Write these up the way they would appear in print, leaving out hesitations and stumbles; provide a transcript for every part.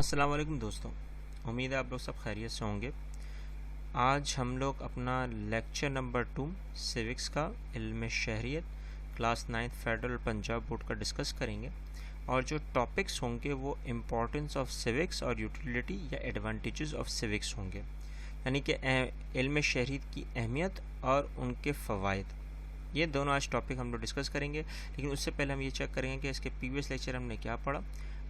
अस्सलाम वालेकुम दोस्तों, उम्मीद है आप लोग सब खैरियत से होंगे। आज हम लोग अपना लेक्चर नंबर 2 सिविक्स का इल्म शहरियत क्लास 9 फेडरल पंजाब बोर्ड का डिस्कस करेंगे और जो टॉपिक्स होंगे वो इम्पोर्टेंस ऑफ सिविक्स और यूटिलिटी या एडवांटेजेस ऑफ सिविक्स होंगे, यानी कि इल्म शहरियत की अहमियत और उनके फ़वाइद। ये दोनों आज टॉपिक हम लोग डिस्कस करेंगे, लेकिन उससे पहले हम ये चेक करेंगे कि इसके प्रीवियस लेक्चर हमने क्या पढ़ा।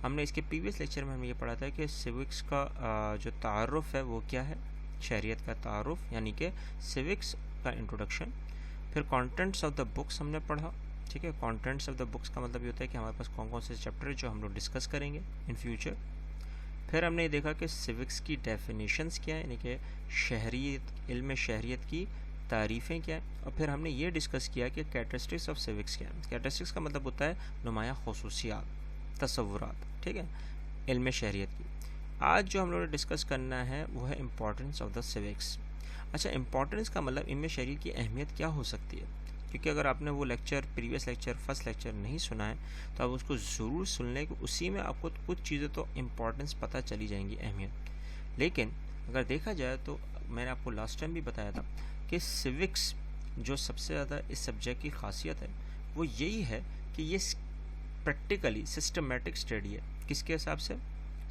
हमने इसके प्रीवियस लेक्चर में हमने ये पढ़ा था कि सिविक्स का जो तारुफ है वो क्या है, शरीयत का तारुफ यानी कि सिविक्स का इंट्रोडक्शन। फिर कंटेंट्स ऑफ द बुक्स हमने पढ़ा, ठीक है। कंटेंट्स ऑफ द बुक्स का मतलब ये होता है कि हमारे पास कौन कौन से चैप्टर है जो हम लोग डिस्कस करेंगे इन फ्यूचर। फिर हमने ये देखा कि सिविक्स की डेफिनेशंस क्या है, यानी कि शहरियत, इल्म शहरियत की तारीफ़ें क्या है। और फिर हमने ये डिस्कस किया कि कैरेक्टरिस्टिक्स ऑफ सिविक्स क्या है। कैरेक्टरिस्टिक्स का मतलब होता है नुमाया खुसूसियात, तसव्वुरात, ठीक है, इल्म शहरियत की। आज जो हम लोग ने डिस्कस करना है वो है इम्पॉर्टेंस ऑफ द सिविक्स। अच्छा, इम्पॉर्टेंस का मतलब इल्म शहरियत की अहमियत क्या हो सकती है, क्योंकि अगर आपने वो lecture, previous lecture, first lecture नहीं सुना है तो आप उसको ज़रूर सुन लें कि उसी में आपको कुछ चीज़ें तो इम्पॉर्टेंस पता चली जाएंगी, अहमियत। लेकिन अगर देखा जाए तो मैंने आपको लास्ट टाइम भी बताया था कि सिविक्स जो सबसे ज़्यादा इस सब्जेक्ट की खासियत है वो यही है कि ये प्रैक्टिकली सिस्टमेटिक स्टडी है। किसके हिसाब से?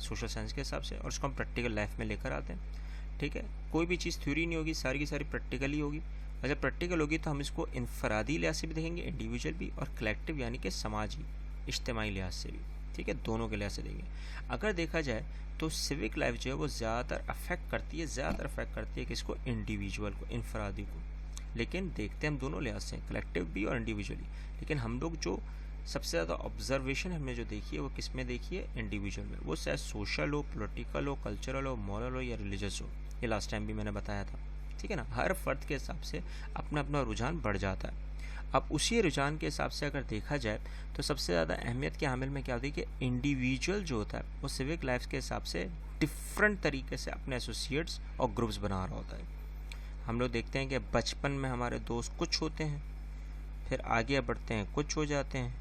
सोशल साइंस के हिसाब से, और उसको हम प्रैक्टिकल लाइफ में लेकर आते हैं, ठीक है। कोई भी चीज़ थ्योरी नहीं होगी, सारी की सारी प्रैक्टिकल ही होगी। और जब प्रैक्टिकल होगी तो हम इसको इनफरादी लिहाज से भी देखेंगे, इंडिविजुअल भी, और कलेक्टिव यानी कि समाजी, इज्तिमाई लिहाज से भी, ठीक है, दोनों के लिहाज से देंगे। अगर देखा जाए तो सिविक लाइफ जो है वो ज़्यादातर अफेक्ट करती है किसको? इंडिविजुअल को, इनफरादी को। लेकिन देखते हम दोनों लिहाज से, कलेक्टिव भी और इंडिविजुअली। लेकिन हम लोग जो सबसे ज़्यादा ऑब्जर्वेशन हमने जो देखी है वो किस में देखी है? इंडिविजुअल में। वो चाहे सोशल हो, पॉलिटिकल हो, कल्चरल हो, मॉरल हो या रिलीजियस हो। ये लास्ट टाइम भी मैंने बताया था, ठीक है ना। हर फर्द के हिसाब से अपना अपना रुझान बढ़ जाता है। अब उसी रुझान के हिसाब से अगर देखा जाए तो सबसे ज़्यादा अहमियत के हामिल में क्या होती है कि इंडिविजुअल जो होता है वो सिविक लाइफ के हिसाब से डिफरेंट तरीके से अपने एसोसिएट्स और ग्रुप्स बना रहा होता है। हम लोग देखते हैं कि बचपन में हमारे दोस्त कुछ होते हैं, फिर आगे बढ़ते हैं कुछ हो जाते हैं,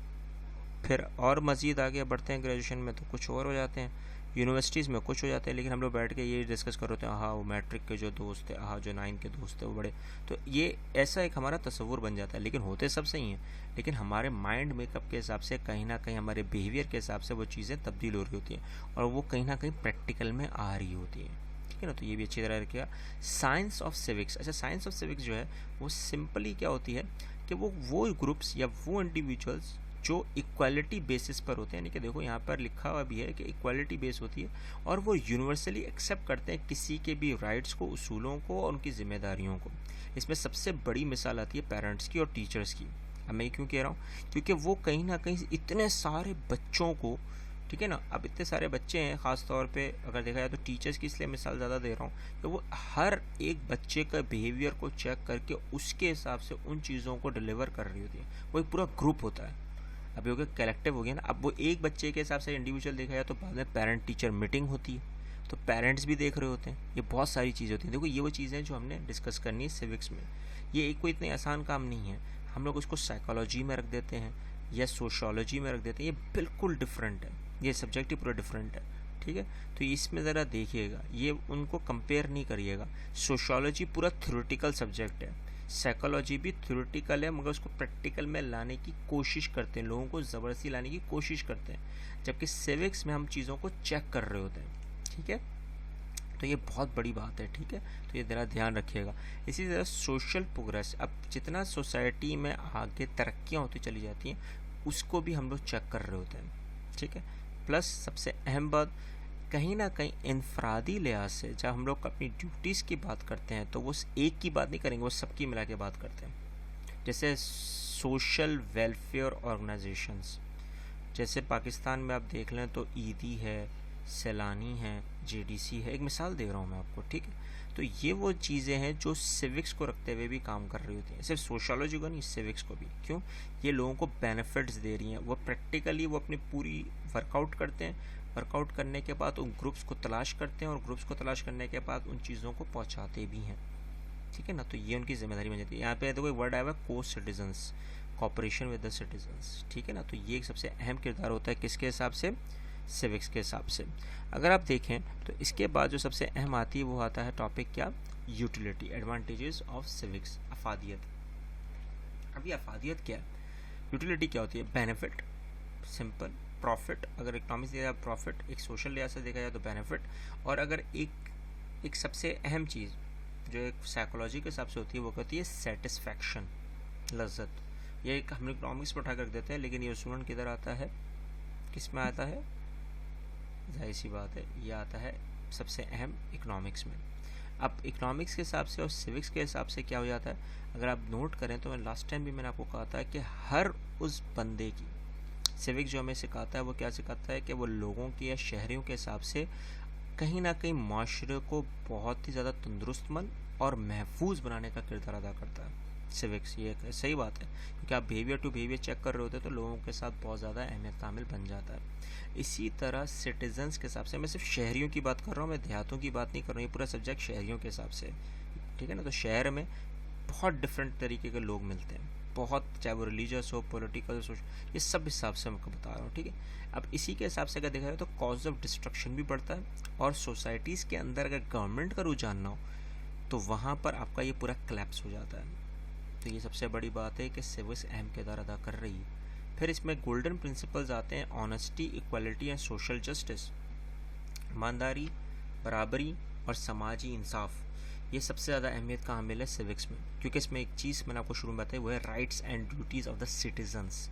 फिर और मज़ीद आगे बढ़ते हैं ग्रेजुएशन में तो कुछ और हो जाते हैं, यूनिवर्सिटीज़ में कुछ हो जाते हैं। लेकिन हम लोग बैठ के ये डिस्कस कर रहे हैं, हाँ वो मैट्रिक के जो दोस्त थे, हाँ जो 9 के दोस्त थे वो बड़े, तो ये ऐसा एक हमारा तस्वुर बन जाता है। लेकिन होते सब सही हैं, लेकिन हमारे माइंड मेकअप के हिसाब से कहीं ना कहीं, हमारे बिहेवियर के हिसाब से वो चीज़ें तब्दील हो रही होती हैं और वो कहीं ना कहीं प्रैक्टिकल में आ रही होती हैं, ठीक है ना। तो ये भी अच्छी तरह रखिएगा। साइंस ऑफ सिविक्स, अच्छा साइंस ऑफ सिविक्स जो है वो सिंपली क्या होती है कि वो ग्रुप्स या वो इंडिविजुअल्स जो इक्वालिटी बेसिस पर होते हैं, यानी कि देखो यहाँ पर लिखा हुआ भी है कि इक्वालिटी बेस होती है और वो यूनिवर्सली एक्सेप्ट करते हैं किसी के भी राइट्स को, उसूलों को और उनकी जिम्मेदारियों को। इसमें सबसे बड़ी मिसाल आती है पेरेंट्स की और टीचर्स की। अब मैं क्यों कह रहा हूँ? क्योंकि वो कहीं ना कहीं इतने सारे बच्चों को, ठीक है ना, अब इतने सारे बच्चे हैं, ख़ास तौर पे अगर देखा जाए तो टीचर्स की इसलिए मिसाल ज़्यादा दे रहा हूँ कि वो हर एक बच्चे का बिहेवियर को चेक करके उसके हिसाब से उन चीज़ों को डिलीवर कर रही होती है। वो एक पूरा ग्रुप होता है। अब हो गया कलेक्टिव हो गया ना। अब वो एक बच्चे के हिसाब से इंडिविजुअल देखा जाए तो बाद में पेरेंट टीचर मीटिंग होती है, तो पेरेंट्स भी देख रहे होते हैं। ये बहुत सारी चीज़ें होती हैं। देखो ये वो चीज़ें जो हमने डिस्कस करनी है सिविक्स में। ये एक कोई इतने आसान काम नहीं है। हम लोग उसको साइकोलॉजी में रख देते हैं या सोशोलॉजी में रख देते हैं, ये बिल्कुल डिफरेंट है। ये सब्जेक्ट ही पूरा डिफरेंट है, ठीक है। तो इसमें ज़रा देखिएगा, ये उनको कंपेयर नहीं करिएगा। सोशोलॉजी पूरा थ्योरेटिकल सब्जेक्ट है, साइकोलॉजी भी थ्योरेटिकल है, मगर उसको प्रैक्टिकल में लाने की कोशिश करते हैं, लोगों को ज़बरदस्ती लाने की कोशिश करते हैं, जबकि सिविक्स में हम चीज़ों को चेक कर रहे होते हैं, ठीक है। तो ये बहुत बड़ी बात है, ठीक है। तो ये ज़रा ध्यान रखिएगा। इसी तरह सोशल प्रोग्रेस, अब जितना सोसाइटी में आगे तरक्कियाँ होती चली जाती हैं उसको भी हम लोग चेक कर रहे होते हैं, ठीक है। प्लस सबसे अहम बात, कहीं ना कहीं इनफरादी लिहाज से जब हम लोग अपनी ड्यूटीज़ की बात करते हैं तो वो एक की बात नहीं करेंगे, वो सबकी मिला के बात करते हैं। जैसे सोशल वेलफेयर ऑर्गेनाइजेशंस, जैसे पाकिस्तान में आप देख लें तो ईदी है, सैलानी है, जेडीसी है, एक मिसाल दे रहा हूँ मैं आपको, ठीक है। तो ये वो चीज़ें हैं जो सिविक्स को रखते हुए भी काम कर रही होती हैं, सिर्फ सोशोलॉजी को नहीं, सिविक्स को भी। क्यों? ये लोगों को बेनिफिट्स दे रही हैं। वो प्रैक्टिकली वो अपनी पूरी वर्कआउट करते हैं, वर्कआउट करने के बाद उन ग्रुप्स को तलाश करते हैं और ग्रुप्स को तलाश करने के बाद उन चीज़ों को पहुँचाते भी हैं, ठीक है ना। तो ये उनकी जिम्मेदारी बन जाती है। यहाँ पे देखो वर्ड आया हुआ को citizens, cooperation with the citizens, ठीक है ना। तो ये एक सबसे अहम किरदार होता है किसके हिसाब से? सिविक्स के हिसाब से। अगर आप देखें तो इसके बाद जो सबसे अहम आती है वो आता है टॉपिक क्या, यूटिलिटी, एडवांटेजेस ऑफ सिविक्स, अफादियत। अभी अफादियत क्या है, यूटिलिटी क्या होती है, बेनिफिट, सिंपल, प्रॉफिट, अगर इकोनॉमिक्स देखा जाए प्रॉफिट, एक सोशल लिहाज से देखा जाए तो बेनिफिट, और अगर एक सबसे अहम चीज़ जो एक साइकोलॉजी के हिसाब से होती है वो कहती है सेटिस्फैक्शन, लज्जत। ये एक हम इकोनॉमिक्स पर उठा कर देते हैं, लेकिन ये स्टूडेंट किधर आता है, किस में आता है, जाहिर सी बात है ये आता है सबसे अहम इकोनॉमिक्स में। अब इकोनॉमिक्स के हिसाब से और सिविक्स के हिसाब से क्या हो जाता है, अगर आप नोट करें तो मैं लास्ट टाइम भी मैंने आपको कहा था कि हर उस बंदे की, सिविक्स जो हमें सिखाता है वो क्या सिखाता है कि वो लोगों की या शहरियों के हिसाब से कहीं ना कहीं माशरे को बहुत ही ज़्यादा तंदुरुस्तमंद और महफूज बनाने का किरदार अदा करता है सिविक्स। ये सही बात है, क्योंकि आप बिहेवियर टू बिहेवियर चेक कर रहे होते हैं तो लोगों के साथ बहुत ज़्यादा अहमियत तामिल बन जाता है। इसी तरह सिटीजन्स के हिसाब से, मैं सिर्फ शहरियों की बात कर रहा हूँ, मैं देहातों की बात नहीं कर रहा हूँ, ये पूरा सब्जेक्ट शहरियों के हिसाब से, ठीक है ना। तो शहर में बहुत डिफरेंट तरीके के लोग मिलते हैं, बहुत, चाहे वो रिलीजियस हो, पॉलिटिकल, सोशल, ये सब हिसाब से मैं आपको बता रहा हूँ, ठीक है। अब इसी के हिसाब से अगर देखा जाए तो कॉज ऑफ डिस्ट्रक्शन भी बढ़ता है, और सोसाइटीज़ के अंदर अगर गवर्नमेंट का रुझान ना हो तो वहाँ पर आपका ये पूरा क्लैप्स हो जाता है। तो ये सबसे बड़ी बात है कि सिविक्स अहम किरदार अदा कर रही है। फिर इसमें गोल्डन प्रिंसिपल्स आते हैं, honesty, equality and social justice, ईमानदारी, बराबरी और समाजी इंसाफ। ये सबसे ज़्यादा अहमियत कहाँ मिले, सिविक्स में, क्योंकि इसमें एक चीज़ मैंने आपको शुरू में बताई, वो है rights and duties of the citizens.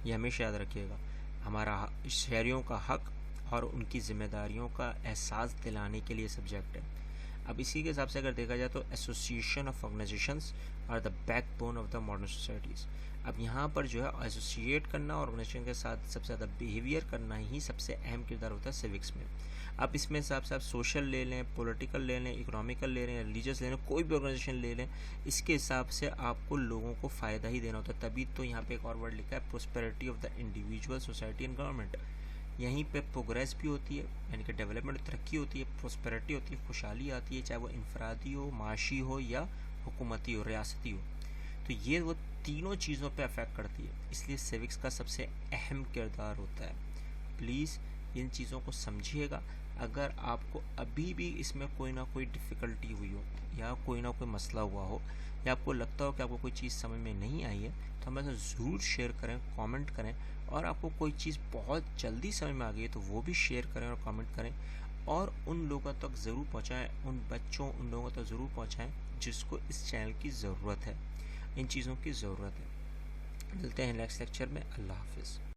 ये हमेशा याद रखिएगा, हमारा शहरियों का हक और उनकी जिम्मेदारियों का एहसास दिलाने के लिए सब्जेक्ट है। अब इसी के हिसाब से अगर देखा जाए तो association of organisations are the backbone of the modern societies. अब यहाँ पर जो है एसोसिएट करना, ऑर्गेनाइजेशन के साथ सबसे ज़्यादा बिहेवियर करना ही सबसे अहम किरदार होता है सिविक्स में। अब इसमें हिसाब से आप सोशल ले लें, पॉलिटिकल ले लें, इकोनॉमिकल ले लें, रिलीजियस ले लें, कोई भी ऑर्गेनाइजेशन ले लें, इसके हिसाब से आपको लोगों को फ़ायदा ही देना होता है। तभी तो यहाँ पे एक और वर्ड लिखा है, prosperity of the individual, society and government. यहीं पे प्रोग्रेस भी होती है, यानी कि डेवलपमेंट, तरक्की होती है, प्रोस्पेरिटी होती है, खुशहाली आती है, चाहे वो इनफरादी हो, माशी हो या हुकूमती हो, रियासती हो। तो ये वो तीनों चीज़ों पे अफेक्ट करती है, इसलिए सिविक्स का सबसे अहम किरदार होता है। प्लीज़ इन चीज़ों को समझिएगा। अगर आपको अभी भी इसमें कोई ना कोई डिफ़िकल्टी हुई हो या कोई ना कोई मसला हुआ हो या आपको लगता हो कि आपको कोई चीज़ समझ में नहीं आई है, तो हमें ज़रूर शेयर करें, कमेंट करें। और आपको कोई चीज़ बहुत जल्दी समझ में आ गई है तो वो भी शेयर करें और कमेंट करें, और उन लोगों तक ज़रूर पहुँचाएँ, उन बच्चों, उन लोगों तक ज़रूर पहुँचाएँ जिसको इस चैनल की ज़रूरत है, इन चीज़ों की ज़रूरत है। मिलते हैं नेक्स्ट लेक्चर में। अल्लाह हाफिज़।